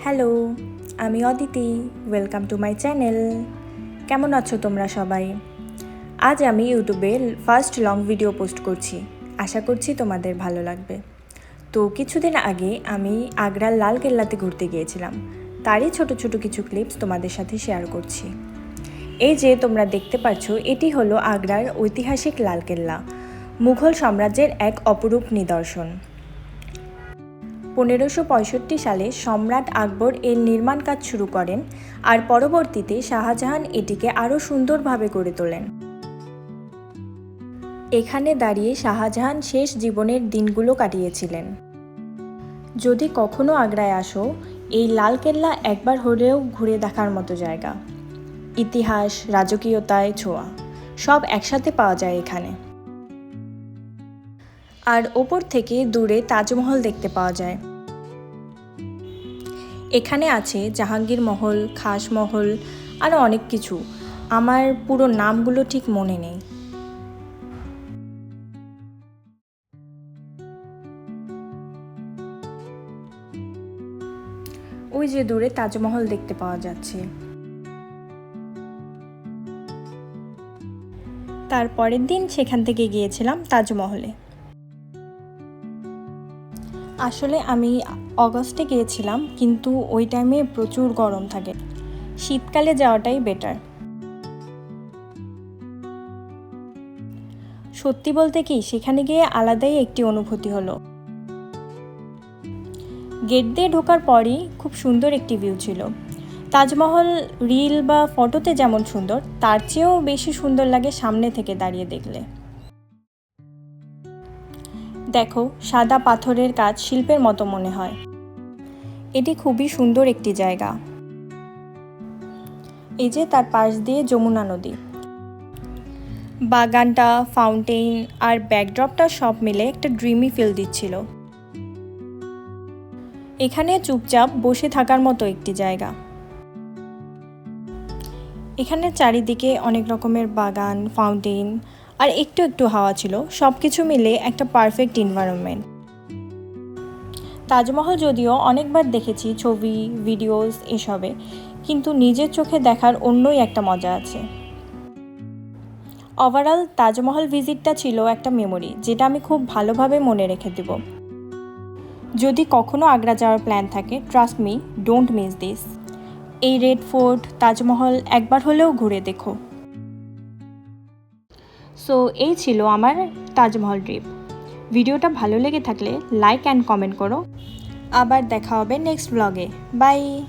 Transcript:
Hello, আমি Aditi. Welcome to my channel. কেমন আছো তোমরা সবাই? আজ আমি ইউটিউবে ফার্স্ট লং ভিডিও পোস্ট করছি। আশা করছি তোমাদের ভালো লাগবে। তো কিছুদিন আগে আমি আগ্রার লালকেল্লাতে ঘুরতে গিয়েছিলাম। তারই ছোট ছোট কিছু ক্লিপস তোমাদের সাথে শেয়ার করছি। এই যে তোমরা দেখতে পাচ্ছ, এটি হলো আগ্রার ঐতিহাসিক লালকেল্লা, মুঘল সাম্রাজ্যের এক অপরূপ নিদর্শন। 1565 সালে সম্রাট আকবর এর নির্মাণ কাজ শুরু করেন আর পরবর্তীতে শাহজাহান এটিকে আরও সুন্দরভাবে গড়ে তোলেন। এখানে দাঁড়িয়ে শাহজাহান শেষ জীবনের দিনগুলো কাটিয়েছিলেন। যদি কখনো আগ্রায় আসো, এই লালকেল্লা একবার হলেও ঘুরে দেখার মতো জায়গা। ইতিহাস, রাজকীয়তায় ছোঁয়া সব একসাথে পাওয়া যায় এখানে। আর ওপর থেকে দূরে তাজমহল দেখতে পাওয়া যায়। এখানে আছে জাহাঙ্গীর মহল, খাস মহল, আরও অনেক কিছু। আমার পুরো নামগুলো ঠিক মনে নেই। ওই যে দূরে তাজমহল দেখতে পাওয়া যাচ্ছে। তারপরের দিন সেখান থেকে গিয়েছিলাম তাজমহলে। আসলে আমি অগস্টে গিয়েছিলাম, কিন্তু ওই টাইমে প্রচুর গরম থাকে। শীতকালে যাওয়াটাই বেটার। সত্যি বলতে কি, সেখানে গিয়ে আলাদাই একটি অনুভূতি হলো। গেট দিয়ে ঢোকার পরই খুব সুন্দর একটি ভিউ ছিল। তাজমহল রিল বা ফটোতে যেমন সুন্দর, তার চেয়েও বেশি সুন্দর লাগে সামনে থেকে দাঁড়িয়ে দেখলে। দেখো, সাদা পাথরের কাজ শিল্পের মতো মনে হয়। এটি খুবই সুন্দর একটি জায়গা। এই যে তার পাশ দিয়ে যমুনা নদী। বাগানটা, ফাউন্টেইন আর ব্যাকড্রপটা সব মিলে একটা ড্রিমি ফিল দিচ্ছিল। এখানে চুপচাপ বসে থাকার মতো একটি জায়গা। এখানে চারিদিকে অনেক রকমের বাগান, ফাউন্টেইন আর একটু একটু হাওয়া ছিল। সব কিছু মিলে একটা পারফেক্ট এনভায়রনমেন্ট। তাজমহল যদিও অনেকবার দেখেছি ছবি, ভিডিওস এসবে, কিন্তু নিজের চোখে দেখার অন্যই একটা মজা আছে। ওভারঅল তাজমহল ভিজিটটা ছিল একটা মেমোরি, যেটা আমি খুব ভালোভাবে মনে রেখে দেব। যদি কখনো আগ্রা যাওয়ার প্ল্যান থাকে, trust me, don't miss this. এই রেড ফোর্ট, তাজমহল একবার হলেও ঘুরে দেখো। সো এই ছিল আমার তাজমহল ট্রিপ। ভিডিওটা ভালো লেগে থাকলে লাইক অ্যান্ড কমেন্ট করো। আবার দেখা হবে নেক্সট ব্লগে। বাই।